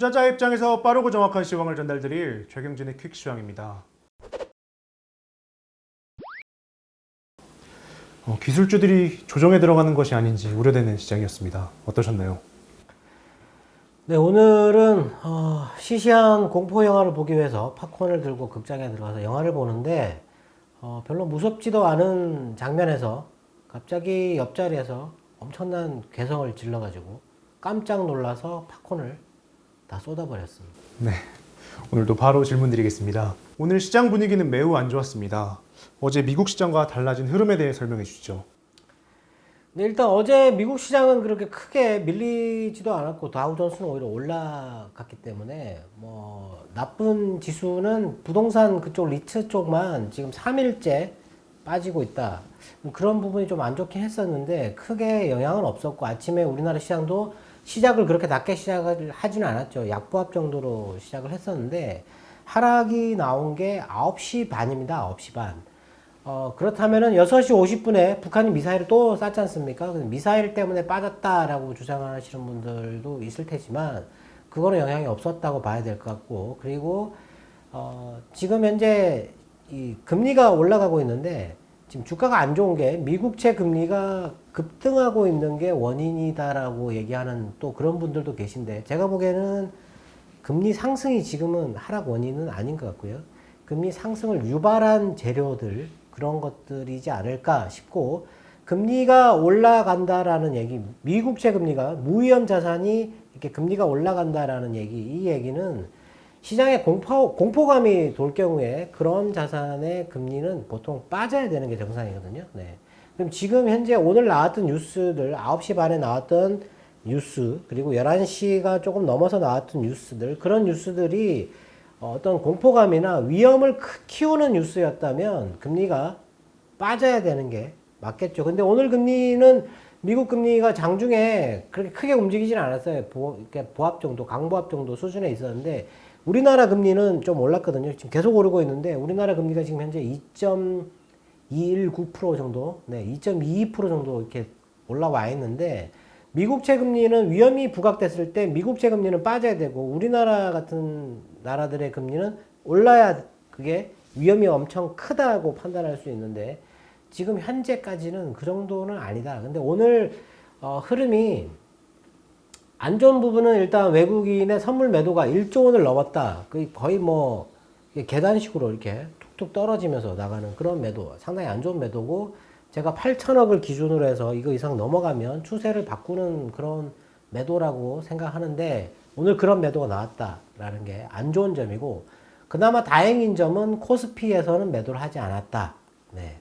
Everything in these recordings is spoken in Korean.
투자자 입장에서 빠르고 정확한 시황을 전달드릴 최경진의 퀵시황입니다. 기술주들이 조정에 들어가는 것이 아닌지 우려되는 시장이었습니다. 어떠셨나요? 네, 오늘은 시시한 공포 영화를 보기 위해서 팝콘을 들고 극장에 들어가서 영화를 보는데 별로 무섭지도 않은 장면에서 갑자기 옆자리에서 엄청난 괴성을 질러가지고 깜짝 놀라서 팝콘을 다 쏟아버렸습니다. 네, 오늘도 바로 질문 드리겠습니다. 오늘 시장 분위기는 매우 안 좋았습니다. 어제 미국 시장과 달라진 흐름에 대해 설명해 주시죠. 네, 일단 어제 미국 시장은 그렇게 크게 밀리지도 않았고 다우존스는 오히려 올라갔기 때문에 뭐 나쁜 지수는 부동산 그쪽 리츠 쪽만 지금 3일째 빠지고 있다. 그런 부분이 좀 안 좋긴 했었는데 크게 영향은 없었고 아침에 우리나라 시장도 시작을 그렇게 낮게 시작을 하지는 않았죠. 약보합 정도로 시작을 했었는데 하락이 나온 게 9시 반입니다. 9시 반. 그렇다면은 6시 50분에 북한이 미사일을 또 쐈지 않습니까? 미사일 때문에 빠졌다라고 주장하시는 분들도 있을 테지만 그거는 영향이 없었다고 봐야 될 것 같고 그리고 지금 현재 이 금리가 올라가고 있는데 지금 주가가 안 좋은 게 미국채 금리가 급등하고 있는 게 원인이다라고 얘기하는 또 그런 분들도 계신데 제가 보기에는 금리 상승이 지금은 하락 원인은 아닌 것 같고요. 금리 상승을 유발한 재료들 그런 것들이지 않을까 싶고 금리가 올라간다라는 얘기, 미국채 금리가 무위험 자산이 이렇게 금리가 올라간다라는 얘기, 이 얘기는 시장에 공포감이 돌 경우에 그런 자산의 금리는 보통 빠져야 되는 게 정상이거든요. 네. 그럼 지금 현재 오늘 나왔던 뉴스들, 9시 반에 나왔던 뉴스, 그리고 11시가 조금 넘어서 나왔던 뉴스들, 그런 뉴스들이 어떤 공포감이나 위험을 키우는 뉴스였다면 금리가 빠져야 되는 게 맞겠죠. 근데 오늘 금리는 미국 금리가 장중에 그렇게 크게 움직이지는 않았어요. 보합 정도, 강보합 정도 수준에 있었는데 우리나라 금리는 좀 올랐거든요. 지금 계속 오르고 있는데 우리나라 금리가 지금 현재 2.219% 정도, 네, 2.22% 정도 이렇게 올라와 있는데 미국채 금리는 위험이 부각됐을 때 미국채 금리는 빠져야 되고 우리나라 같은 나라들의 금리는 올라야 그게 위험이 엄청 크다고 판단할 수 있는데 지금 현재까지는 그 정도는 아니다. 근데 오늘 흐름이 안 좋은 부분은 일단 외국인의 선물 매도가 1조 원을 넘었다. 거의 뭐 계단식으로 이렇게 툭툭 떨어지면서 나가는 그런 매도, 상당히 안 좋은 매도고 제가 8천억을 기준으로 해서 이거 이상 넘어가면 추세를 바꾸는 그런 매도라고 생각하는데 오늘 그런 매도가 나왔다라는 게 안 좋은 점이고 그나마 다행인 점은 코스피에서는 매도를 하지 않았다. 네.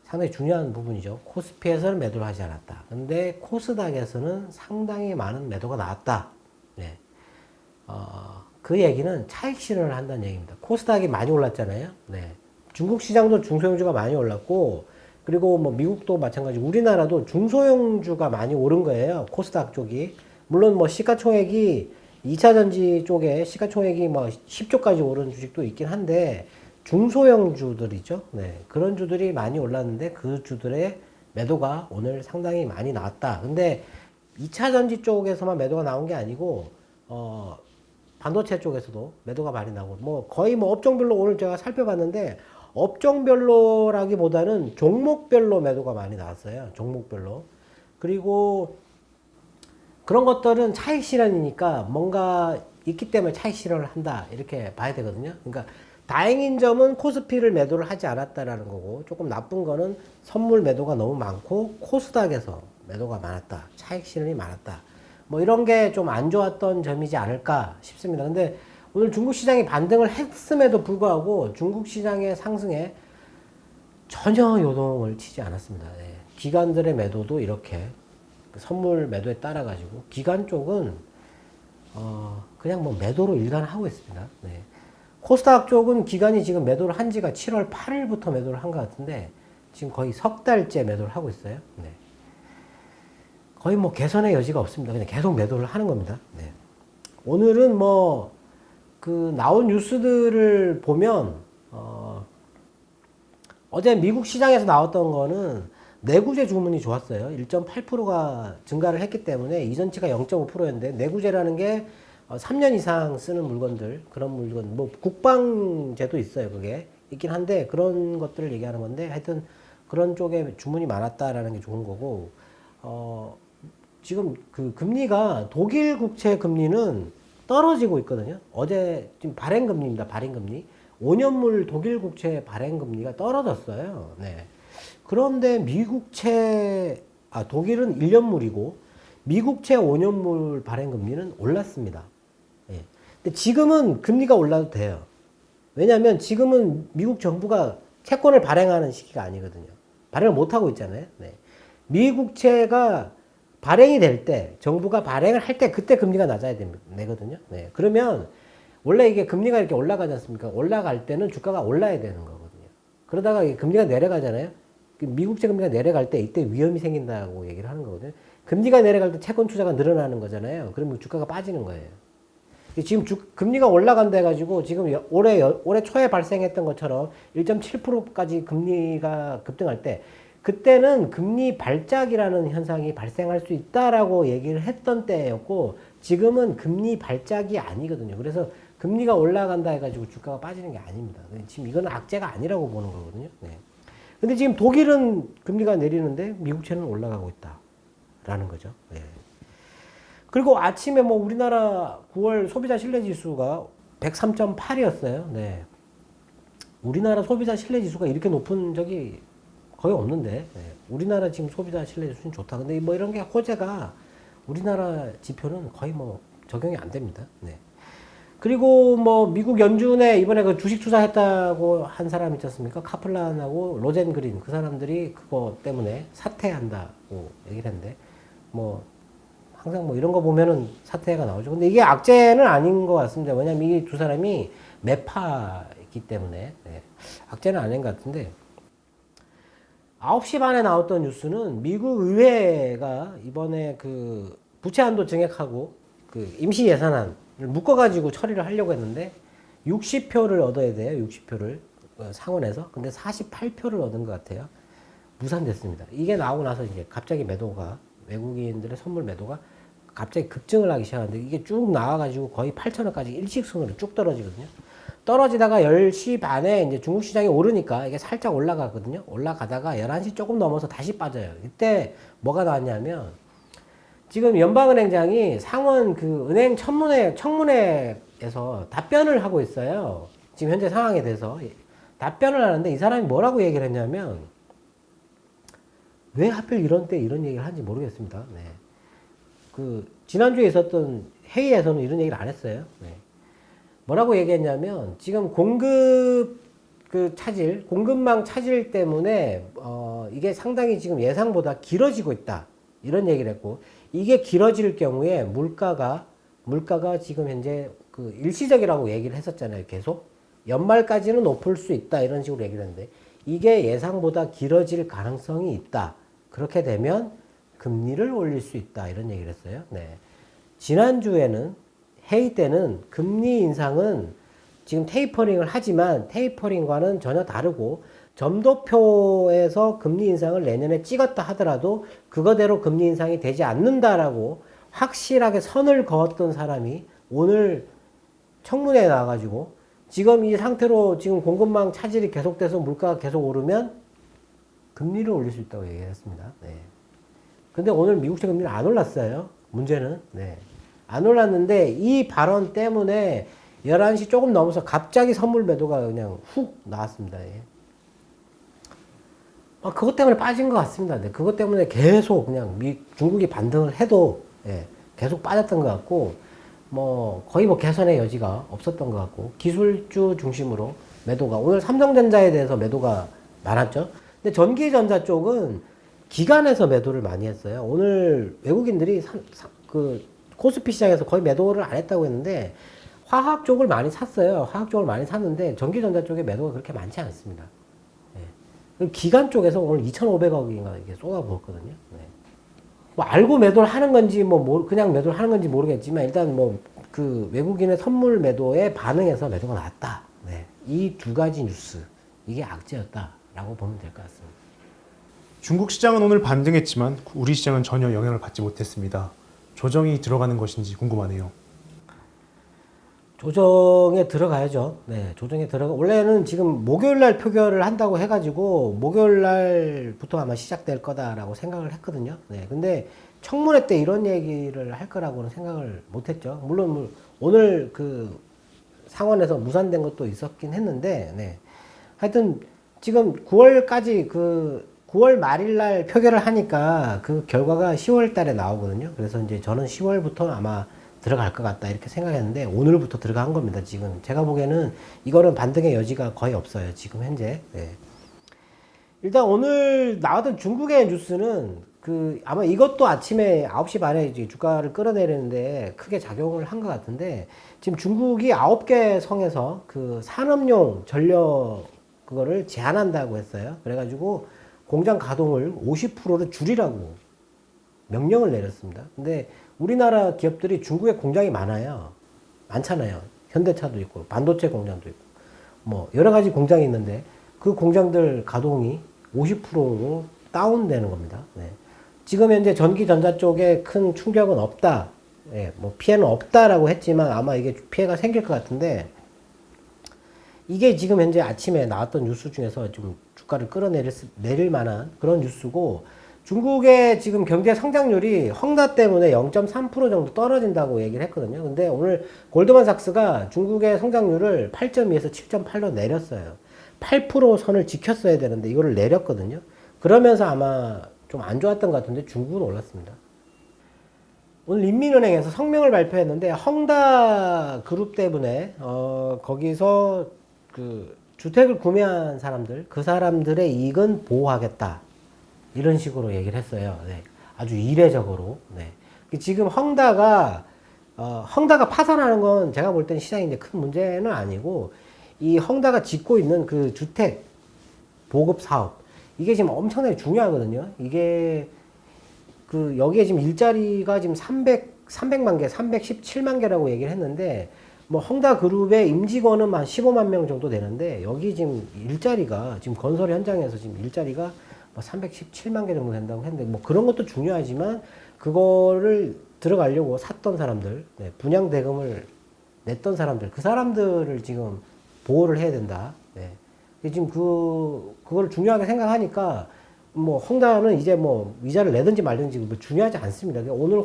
상당히 중요한 부분이죠. 코스피에서는 매도를 하지 않았다. 근데 코스닥에서는 상당히 많은 매도가 나왔다. 네. 그 얘기는 차익 실현을 한다는 얘기입니다. 코스닥이 많이 올랐잖아요. 네. 중국 시장도 중소형주가 많이 올랐고 그리고 뭐 미국도 마찬가지 우리나라도 중소형주가 많이 오른 거예요. 코스닥 쪽이. 물론 뭐 시가총액이 2차전지 쪽에 시가총액이 뭐 10조까지 오른 주식도 있긴 한데 중소형주들이죠. 네. 그런 주들이 많이 올랐는데 그 주들의 매도가 오늘 상당히 많이 나왔다. 근데 2차전지 쪽에서만 매도가 나온 게 아니고 반도체 쪽에서도 매도가 많이 나오고 뭐 거의 뭐 업종별로 오늘 제가 살펴봤는데 업종별로라기보다는 종목별로 매도가 많이 나왔어요. 종목별로. 그리고 그런 것들은 차익 실현이니까 뭔가 있기 때문에 차익 실현을 한다. 이렇게 봐야 되거든요. 그러니까 다행인 점은 코스피를 매도를 하지 않았다라는 거고 조금 나쁜 거는 선물 매도가 너무 많고 코스닥에서 매도가 많았다. 차익 실현이 많았다. 뭐 이런 게 좀 안 좋았던 점이지 않을까 싶습니다. 근데 오늘 중국 시장이 반등을 했음에도 불구하고 중국 시장의 상승에 전혀 요동을 치지 않았습니다. 네. 기관들의 매도도 이렇게 선물 매도에 따라 가지고 기관 쪽은 그냥 뭐 매도로 일관하고 있습니다. 네. 코스닥 쪽은 기관이 지금 매도를 한 지가 7월 8일부터 매도를 한 것 같은데 지금 거의 석 달째 매도를 하고 있어요. 네. 거의 뭐 개선의 여지가 없습니다. 그냥 계속 매도를 하는 겁니다. 네. 오늘은 뭐 그 나온 뉴스들을 보면 어제 미국 시장에서 나왔던 거는 내구재 주문이 좋았어요. 1.8%가 증가를 했기 때문에 이전치가 0.5%였는데 내구재라는 게 3년 이상 쓰는 물건들, 그런 물건, 뭐 국방제도 있어요. 그게 있긴 한데 그런 것들을 얘기하는 건데 하여튼 그런 쪽에 주문이 많았다라는 게 좋은 거고 지금 그 금리가 독일 국채 금리는 떨어지고 있거든요. 어제 지금 발행 금리입니다. 발행 금리. 5년물 독일 국채 발행 금리가 떨어졌어요. 네. 그런데 독일은 1년물이고 미국채 5년물 발행 금리는 올랐습니다. 예. 근데 지금은 금리가 올라도 돼요. 왜냐하면 지금은 미국 정부가 채권을 발행하는 시기가 아니거든요. 발행을 못 하고 있잖아요. 네. 미국채가 발행이 될 때, 정부가 발행을 할 때 그때 금리가 낮아야 되거든요. 네. 그러면 원래 이게 금리가 이렇게 올라가지 않습니까? 올라갈 때는 주가가 올라야 되는 거거든요. 그러다가 이게 금리가 내려가잖아요. 미국채 금리가 내려갈 때 이때 위험이 생긴다고 얘기를 하는 거거든요. 금리가 내려갈 때 채권 투자가 늘어나는 거잖아요. 그러면 주가가 빠지는 거예요. 지금 금리가 올라간다 해가지고 지금 올해 초에 발생했던 것처럼 1.7%까지 금리가 급등할 때 그때는 금리 발작이라는 현상이 발생할 수 있다라고 얘기를 했던 때였고 지금은 금리 발작이 아니거든요. 그래서 금리가 올라간다 해가지고 주가가 빠지는 게 아닙니다. 지금 이건 악재가 아니라고 보는 거거든요. 네. 근데 지금 독일은 금리가 내리는데 미국채는 올라가고 있다라는 거죠. 네. 그리고 아침에 뭐 우리나라 9월 소비자 신뢰 지수가 103.8이었어요. 네. 우리나라 소비자 신뢰 지수가 이렇게 높은 적이 거의 없는데, 네. 우리나라 지금 소비자 신뢰 지수는 좋다. 근데 뭐 이런 게 호재가 우리나라 지표는 거의 뭐 적용이 안 됩니다. 네. 그리고 뭐 미국 연준에 이번에 그 주식 투자했다고 한 사람 있지 않습니까? 카플란하고 로젠 그린 그 사람들이 그거 때문에 사퇴한다고 얘기를 했는데 뭐 항상 뭐 이런 거 보면은 사태가 나오죠. 근데 이게 악재는 아닌 것 같습니다. 왜냐면 이 두 사람이 매파이기 때문에. 네. 악재는 아닌 것 같은데. 9시 반에 나왔던 뉴스는 미국 의회가 이번에 그 부채 한도 증액하고 그 임시 예산안을 묶어가지고 처리를 하려고 했는데 60표를 얻어야 돼요. 60표를 상원에서. 근데 48표를 얻은 것 같아요. 무산됐습니다. 이게 나오고 나서 이제 갑자기 매도가 외국인들의 선물 매도가 갑자기 급증을 하기 시작하는데 이게 쭉 나와가지고 거의 8,000원까지 일직선으로 쭉 떨어지거든요. 떨어지다가 10시 반에 이제 중국 시장이 오르니까 이게 살짝 올라가거든요. 올라가다가 11시 조금 넘어서 다시 빠져요. 이때 뭐가 나왔냐면 지금 연방은행장이 상원 그 은행 청문회에서 답변을 하고 있어요. 지금 현재 상황에 대해서 답변을 하는데 이 사람이 뭐라고 얘기를 했냐면 왜 하필 이런 때 이런 얘기를 하는지 모르겠습니다. 네. 그 지난주에 있었던 회의에서는 이런 얘기를 안 했어요. 네. 뭐라고 얘기했냐면 지금 공급망 차질 때문에 이게 상당히 지금 예상보다 길어지고 있다. 이런 얘기를 했고 이게 길어질 경우에 물가가 지금 현재 그 일시적이라고 얘기를 했었잖아요. 계속 연말까지는 높을 수 있다. 이런 식으로 얘기를 했는데 이게 예상보다 길어질 가능성이 있다. 그렇게 되면 금리를 올릴 수 있다. 이런 얘기를 했어요. 네. 지난주에는 회의 때는 금리 인상은 지금 테이퍼링을 하지만 테이퍼링과는 전혀 다르고 점도표에서 금리 인상을 내년에 찍었다 하더라도 그거대로 금리 인상이 되지 않는다라고 확실하게 선을 그었던 사람이 오늘 청문회에 나와가지고 지금 이 상태로 지금 공급망 차질이 계속돼서 물가가 계속 오르면 금리를 올릴 수 있다고 얘기했습니다. 네. 근데 오늘 미국채 금리는 안 올랐어요. 문제는. 네. 안 올랐는데 이 발언 때문에 11시 조금 넘어서 갑자기 선물 매도가 그냥 훅 나왔습니다. 예. 그것 때문에 빠진 것 같습니다. 네. 그것 때문에 계속 그냥 중국이 반등을 해도 예, 계속 빠졌던 것 같고 뭐 거의 뭐 개선의 여지가 없었던 것 같고 기술주 중심으로 매도가 오늘 삼성전자에 대해서 매도가 많았죠. 근데 전기전자 쪽은 기관에서 매도를 많이 했어요. 오늘 외국인들이 그 코스피 시장에서 거의 매도를 안 했다고 했는데 화학 쪽을 많이 샀어요. 화학 쪽을 많이 샀는데 전기전자 쪽에 매도가 그렇게 많지 않습니다. 네. 기관 쪽에서 오늘 2,500억인가 이게 쏟아부었거든요. 네. 뭐 알고 매도를 하는 건지 그냥 매도를 하는 건지 모르겠지만 일단 뭐 그 외국인의 선물 매도에 반응해서 매도가 나왔다. 네. 이 두 가지 뉴스 이게 악재였다라고 보면 될 것 같습니다. 중국 시장은 오늘 반등했지만 우리 시장은 전혀 영향을 받지 못했습니다. 조정이 들어가는 것인지 궁금하네요. 조정에 들어가야죠. 네, 조정에 들어가. 원래는 지금 목요일 날 표결을 한다고 해가지고 목요일 날부터 아마 시작될 거다라고 생각을 했거든요. 네, 근데 청문회 때 이런 얘기를 할 거라고는 생각을 못했죠. 물론 오늘 그 상원에서 무산된 것도 있었긴 했는데, 네. 하여튼 지금 9월까지 9월 말일 날 표결을 하니까 그 결과가 10월 달에 나오거든요. 그래서 이제 저는 10월부터 아마 들어갈 것 같다 이렇게 생각했는데 오늘부터 들어간 겁니다. 지금 제가 보기에는 이거는 반등의 여지가 거의 없어요. 지금 현재. 네. 일단 오늘 나왔던 중국의 뉴스는 아마 이것도 아침에 9시 반에 이제 주가를 끌어내리는데 크게 작용을 한 것 같은데 지금 중국이 9개 성에서 그 산업용 전력 그거를 제한한다고 했어요. 그래가지고 공장 가동을 50%를 줄이라고 명령을 내렸습니다. 근데 우리나라 기업들이 중국에 공장이 많잖아요. 현대차도 있고 반도체 공장도 있고 뭐 여러 가지 공장이 있는데 그 공장들 가동이 50%로 다운되는 겁니다. 네. 지금 현재 전기 전자 쪽에 큰 충격은 없다. 네, 뭐 피해는 없다라고 했지만 아마 이게 피해가 생길 것 같은데 이게 지금 현재 아침에 나왔던 뉴스 중에서 좀 주가를 끌어내릴 만한 그런 뉴스고 중국의 지금 경제 성장률이 헝다 때문에 0.3% 정도 떨어진다고 얘기를 했거든요. 근데 오늘 골드만삭스가 중국의 성장률을 8.2에서 7.8로 내렸어요. 8% 선을 지켰어야 되는데 이거를 내렸거든요. 그러면서 아마 좀 안 좋았던 것 같은데 중국은 올랐습니다. 오늘 인민은행에서 성명을 발표했는데 헝다 그룹 때문에 거기서 그 주택을 구매한 사람들 그 사람들의 이익은 보호하겠다 이런 식으로 얘기를 했어요. 네. 아주 이례적으로. 네. 지금 헝다가 파산하는 건 제가 볼 땐 시장에 이제 큰 문제는 아니고 이 헝다가 짓고 있는 그 주택 보급 사업 이게 지금 엄청나게 중요하거든요. 이게 여기에 지금 일자리가 지금 300만 개, 317만 개라고 얘기를 했는데 뭐 헝다 그룹의 임직원은 한 15만 명 정도 되는데 여기 지금 일자리가 지금 건설 현장에서 지금 일자리가 뭐 317만 개 정도 된다고 했는데 뭐 그런 것도 중요하지만 그거를 들어가려고 샀던 사람들, 네, 분양 대금을 냈던 사람들, 그 사람들을 지금 보호를 해야 된다. 네. 지금 그걸 중요하게 생각하니까 뭐 헝다는 이제 뭐 이자를 내든지 말든지 뭐 중요하지 않습니다. 오늘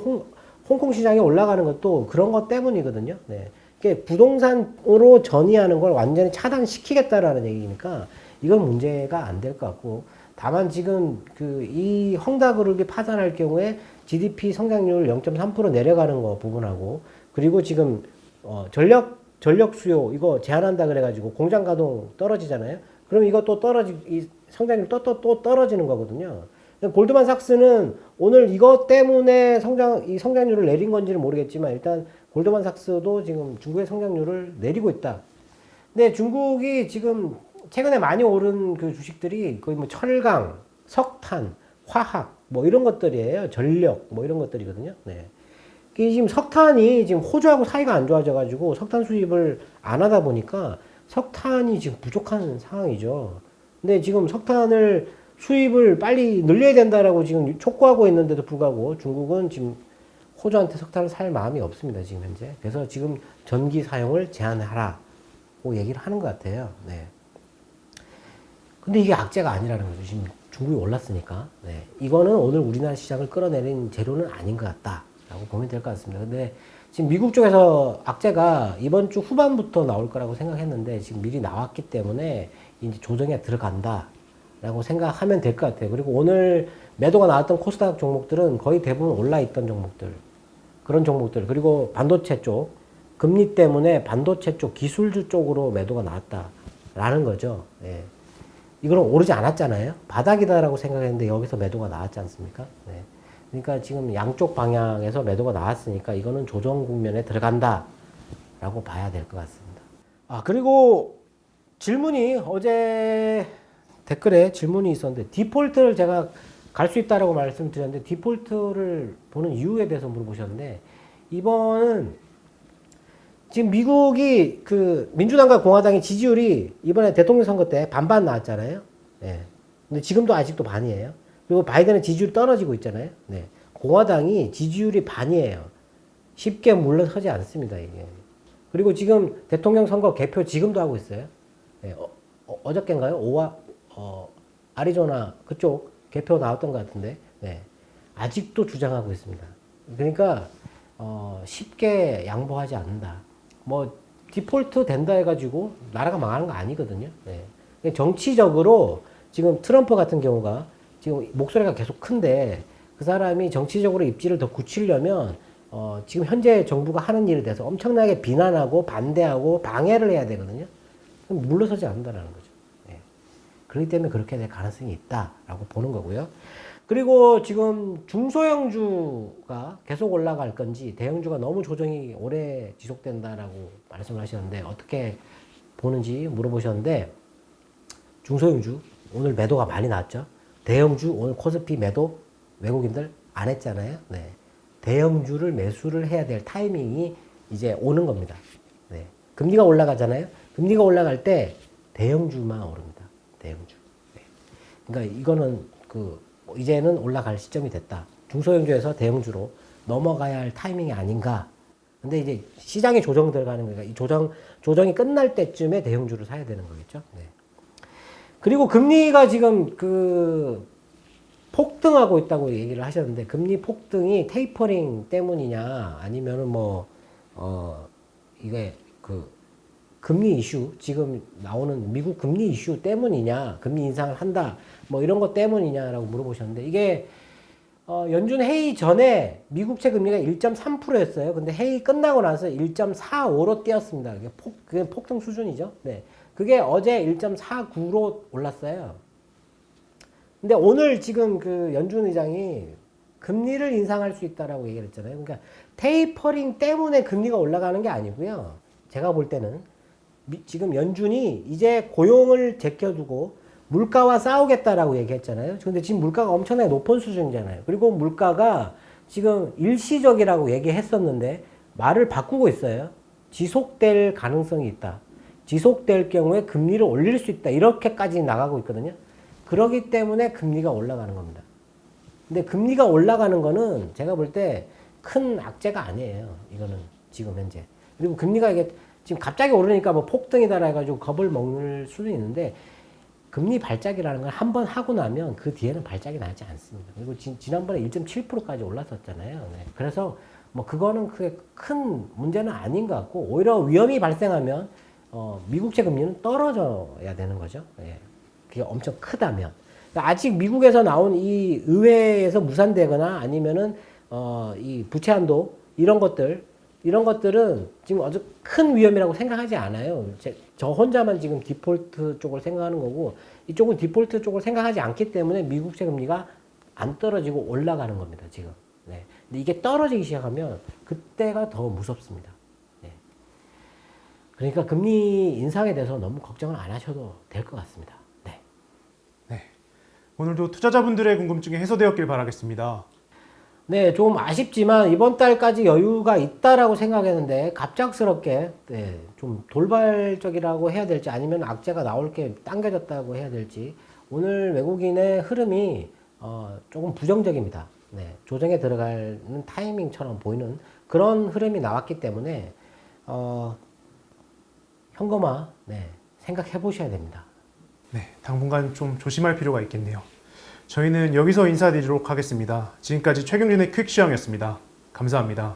홍콩 시장이 올라가는 것도 그런 것 때문이거든요. 네. 이게 부동산으로 전이하는 걸 완전히 차단시키겠다라는 얘기니까 이건 문제가 안 될 것 같고 다만 지금 이 헝다그룹이 파산할 경우에 GDP 성장률 0.3% 내려가는 거 부분하고 그리고 지금 전력 수요 이거 제한한다 그래가지고 공장 가동 떨어지잖아요. 그럼 이거 또 이 성장률 또 떨어지는 거거든요. 골드만삭스는 오늘 이것 때문에 이 성장률을 내린 건지는 모르겠지만 일단 골드만삭스도 지금 중국의 성장률을 내리고 있다. 근데 중국이 지금 최근에 많이 오른 그 주식들이 거의 뭐 철강, 석탄, 화학 뭐 이런 것들이에요. 전력 뭐 이런 것들이거든요. 네. 지금 석탄이 지금 호주하고 사이가 안 좋아져 가지고 석탄 수입을 안 하다 보니까 석탄이 지금 부족한 상황이죠. 근데 지금 석탄을 수입을 빨리 늘려야 된다라고 지금 촉구하고 있는데도 불구하고 중국은 지금 호주한테 석탄을 살 마음이 없습니다. 지금 현재. 그래서 지금 전기 사용을 제한하라고 얘기를 하는 것 같아요. 네. 근데 이게 악재가 아니라는 거죠. 지금 중국이 올랐으니까. 네. 이거는 오늘 우리나라 시장을 끌어내린 재료는 아닌 것 같다라고 보면 될 것 같습니다. 근데 지금 미국 쪽에서 악재가 이번 주 후반부터 나올 거라고 생각했는데 지금 미리 나왔기 때문에 이제 조정에 들어간다라고 생각하면 될 것 같아요. 그리고 오늘 매도가 나왔던 코스닥 종목들은 거의 대부분 올라있던 종목들. 그런 종목들. 그리고 반도체 쪽. 금리 때문에 반도체 쪽 기술주 쪽으로 매도가 나왔다라는 거죠. 예. 이거는 오르지 않았잖아요. 바닥이다라고 생각했는데 여기서 매도가 나왔지 않습니까? 네. 그러니까 지금 양쪽 방향에서 매도가 나왔으니까 이거는 조정 국면에 들어간다라고 봐야 될 것 같습니다. 그리고 질문이 어제 댓글에 질문이 있었는데 디폴트를 제가 갈 수 있다라고 말씀드렸는데 디폴트를 보는 이유에 대해서 물어보셨는데 이번은 지금 미국이 민주당과 공화당의 지지율이 이번에 대통령 선거 때 반반 나왔잖아요. 네. 근데 지금도 아직도 반이에요. 그리고 바이든의 지지율이 떨어지고 있잖아요. 네. 공화당이 지지율이 반이에요. 쉽게 물러서지 않습니다, 이게. 그리고 지금 대통령 선거 개표 지금도 하고 있어요. 네, 어저께인가요? 아리조나 그쪽 개표 나왔던 것 같은데, 네, 아직도 주장하고 있습니다. 그러니까 쉽게 양보하지 않는다. 뭐 디폴트 된다 해가지고 나라가 망하는 거 아니거든요. 네. 정치적으로 지금 트럼프 같은 경우가 지금 목소리가 계속 큰데 그 사람이 정치적으로 입지를 더 굳히려면 지금 현재 정부가 하는 일에 대해서 엄청나게 비난하고 반대하고 방해를 해야 되거든요. 그럼 물러서지 않는다라는 거죠. 네. 그렇기 때문에 그렇게 될 가능성이 있다라고 보는 거고요. 그리고 지금 중소형주가 계속 올라갈 건지 대형주가 너무 조정이 오래 지속된다라고 말씀을 하셨는데 어떻게 보는지 물어보셨는데 중소형주 오늘 매도가 많이 나왔죠. 대형주 오늘 코스피 매도 외국인들 안 했잖아요. 네. 대형주를 매수를 해야 될 타이밍이 이제 오는 겁니다. 네. 금리가 올라가잖아요. 금리가 올라갈 때 대형주만 오릅니다. 대형주. 네. 그러니까 이거는 이제는 올라갈 시점이 됐다. 중소형주에서 대형주로 넘어가야 할 타이밍이 아닌가. 근데 이제 시장에 조정 들어가는 거니까 이 조정이 끝날 때쯤에 대형주를 사야 되는 거겠죠. 네. 그리고 금리가 지금 폭등하고 있다고 얘기를 하셨는데 금리 폭등이 테이퍼링 때문이냐 아니면은 이게 금리 이슈 지금 나오는 미국 금리 이슈 때문이냐 금리 인상을 한다 뭐 이런 것 때문이냐라고 물어보셨는데 이게 연준 회의 전에 미국채 금리가 1.3%였어요. 근데 회의 끝나고 나서 1.45로 뛰었습니다. 그게 폭등 수준이죠. 네. 그게 어제 1.49로 올랐어요. 근데 오늘 지금 연준 의장이 금리를 인상할 수 있다라고 얘기를 했잖아요. 그러니까 테이퍼링 때문에 금리가 올라가는 게 아니고요. 제가 볼 때는 지금 연준이 이제 고용을 제껴두고 물가와 싸우겠다라고 얘기했잖아요. 근데 지금 물가가 엄청나게 높은 수준이잖아요. 그리고 물가가 지금 일시적이라고 얘기했었는데 말을 바꾸고 있어요. 지속될 가능성이 있다. 지속될 경우에 금리를 올릴 수 있다. 이렇게까지 나가고 있거든요. 그러기 때문에 금리가 올라가는 겁니다. 근데 금리가 올라가는 거는 제가 볼 때 큰 악재가 아니에요. 이거는 지금 현재. 그리고 금리가 이게 지금 갑자기 오르니까 뭐 폭등이다 해가지고 겁을 먹을 수도 있는데 금리 발작이라는 걸 한 번 하고 나면 그 뒤에는 발작이 나지 않습니다. 그리고 지난번에 1.7%까지 올랐었잖아요. 네. 그래서 뭐 그거는 크게 큰 문제는 아닌 것 같고 오히려 위험이 발생하면 미국채 금리는 떨어져야 되는 거죠. 예. 그게 엄청 크다면. 그러니까 아직 미국에서 나온 이 의회에서 무산되거나 아니면은 이 부채 한도 이런 것들은 지금 아주 큰 위험이라고 생각하지 않아요. 저 혼자만 지금 디폴트 쪽을 생각하는 거고 이쪽은 디폴트 쪽을 생각하지 않기 때문에 미국채 금리가 안 떨어지고 올라가는 겁니다. 지금. 네. 근데 이게 떨어지기 시작하면 그때가 더 무섭습니다. 네. 그러니까 금리 인상에 대해서 너무 걱정을 안 하셔도 될 것 같습니다. 네. 네. 오늘도 투자자분들의 궁금증이 해소되었길 바라겠습니다. 네, 좀 아쉽지만 이번 달까지 여유가 있다라고 생각했는데 갑작스럽게 좀 돌발적이라고 해야 될지 아니면 악재가 나올 게 당겨졌다고 해야 될지 오늘 외국인의 흐름이 조금 부정적입니다. 네, 조정에 들어가는 타이밍처럼 보이는 그런 흐름이 나왔기 때문에 현금화 생각해 보셔야 됩니다. 네, 당분간 좀 조심할 필요가 있겠네요. 저희는 여기서 인사드리도록 하겠습니다. 지금까지 최경진의 퀵시황이었습니다. 감사합니다.